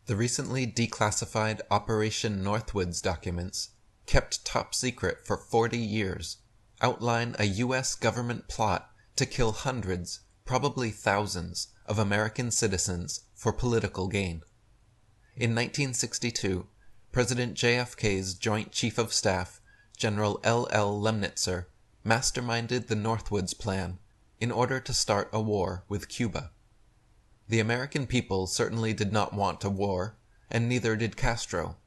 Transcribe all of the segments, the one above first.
The recently declassified Operation Northwoods documents, kept top secret for 40 years, outline a U.S. government plot to kill hundreds, probably thousands, of American citizens for political gain. In 1962, President JFK's Joint Chief of Staff, General L.L. Lemnitzer, masterminded the Northwoods Plan in order to start a war with Cuba. The American people certainly did not want a war, and neither did Castro,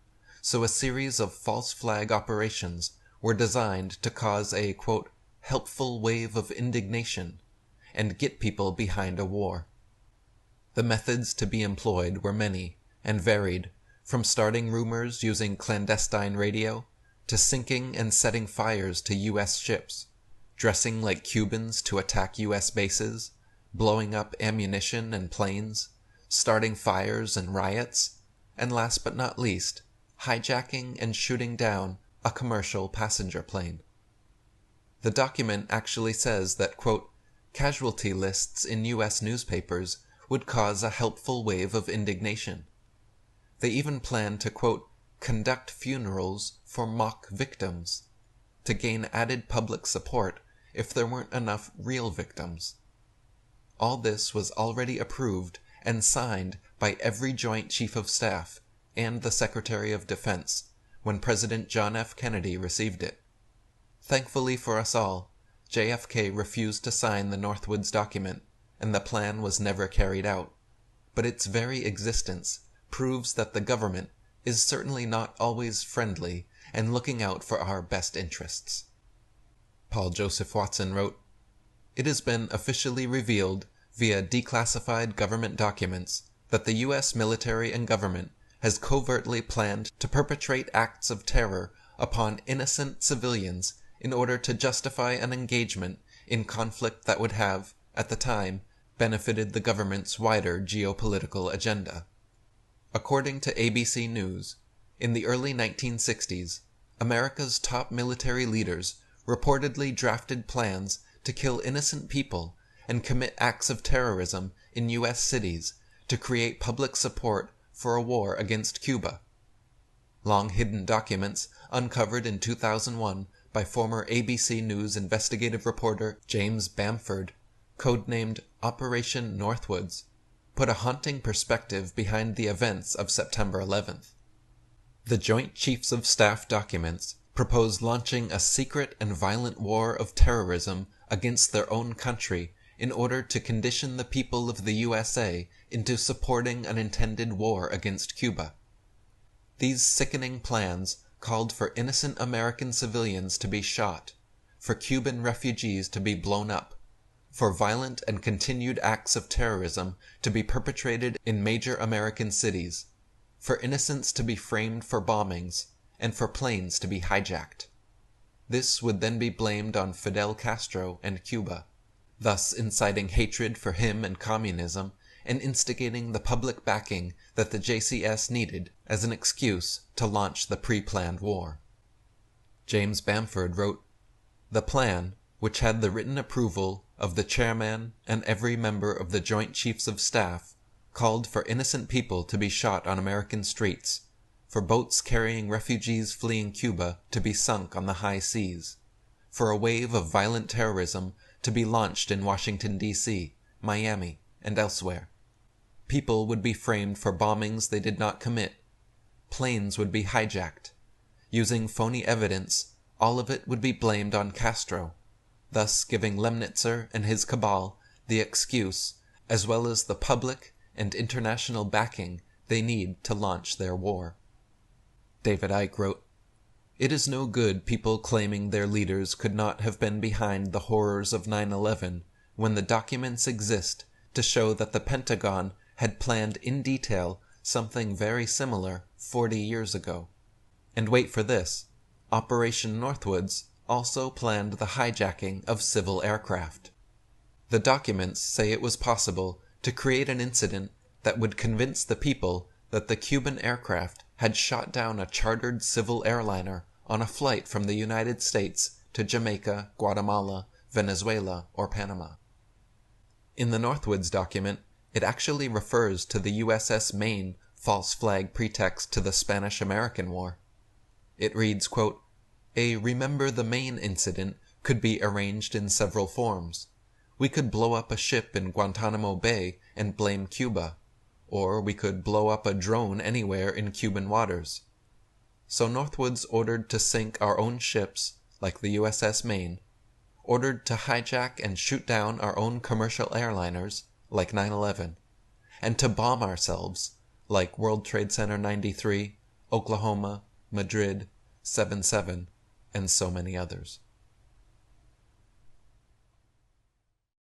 so a series of false flag operations were designed to cause a, quote, helpful wave of indignation, and get people behind a war. The methods to be employed were many and varied, from starting rumors using clandestine radio, to sinking and setting fires to U.S. ships, dressing like Cubans to attack U.S. bases, blowing up ammunition and planes, starting fires and riots, and last but not least, hijacking and shooting down a commercial passenger plane. The document actually says that, quote, casualty lists in U.S. newspapers would cause a helpful wave of indignation. They even plan to, quote, conduct funerals for mock victims, to gain added public support if there weren't enough real victims. All this was already approved and signed by every Joint Chief of Staff and the Secretary of Defense when President John F. Kennedy received it. Thankfully for us all, JFK refused to sign the Northwoods document, and the plan was never carried out, but its very existence proves that the government is certainly not always friendly and looking out for our best interests. Paul Joseph Watson wrote, "It has been officially revealed via declassified government documents that the U.S. military and government has covertly planned to perpetrate acts of terror upon innocent civilians in order to justify an engagement in conflict that would have, at the time, benefited the government's wider geopolitical agenda." According to ABC News, in the early 1960s, America's top military leaders reportedly drafted plans to kill innocent people and commit acts of terrorism in U.S. cities to create public support for a war against Cuba. Long-hidden documents uncovered in 2001 by former ABC News investigative reporter James Bamford, codenamed Operation Northwoods, put a haunting perspective behind the events of September 11th. The Joint Chiefs of Staff documents propose launching a secret and violent war of terrorism against their own country in order to condition the people of the USA into supporting an intended war against Cuba. These sickening plans called for innocent American civilians to be shot, for Cuban refugees to be blown up, for violent and continued acts of terrorism to be perpetrated in major American cities, for innocents to be framed for bombings, and for planes to be hijacked. This would then be blamed on Fidel Castro and Cuba, thus inciting hatred for him and communism and instigating the public backing that the JCS needed as an excuse to launch the pre-planned war. James Bamford wrote, "The plan, which had the written approval of the chairman and every member of the Joint Chiefs of Staff, called for innocent people to be shot on American streets, for boats carrying refugees fleeing Cuba to be sunk on the high seas, for a wave of violent terrorism to be launched in Washington, D.C., Miami, and elsewhere. People would be framed for bombings they did not commit. Planes would be hijacked. Using phony evidence, all of it would be blamed on Castro, thus giving Lemnitzer and his cabal the excuse, as well as the public and international backing they need to launch their war." David Icke wrote, "It is no good people claiming their leaders could not have been behind the horrors of 9/11 when the documents exist to show that the Pentagon had planned in detail something very similar 40 years ago. And wait for this, Operation Northwoods also planned the hijacking of civil aircraft. The documents say it was possible to create an incident that would convince the people that the Cuban aircraft had shot down a chartered civil airliner on a flight from the United States to Jamaica, Guatemala, Venezuela, or Panama. In the Northwoods document, it actually refers to the USS Maine false flag pretext to the Spanish-American War. It reads, quote, "A remember the Maine incident could be arranged in several forms. We could blow up a ship in Guantanamo Bay and blame Cuba, or we could blow up a drone anywhere in Cuban waters. So Northwoods ordered to sink our own ships, like the USS Maine, ordered to hijack and shoot down our own commercial airliners, like 9/11, and to bomb ourselves, like World Trade Center 93, Oklahoma, Madrid, 7/7, and so many others."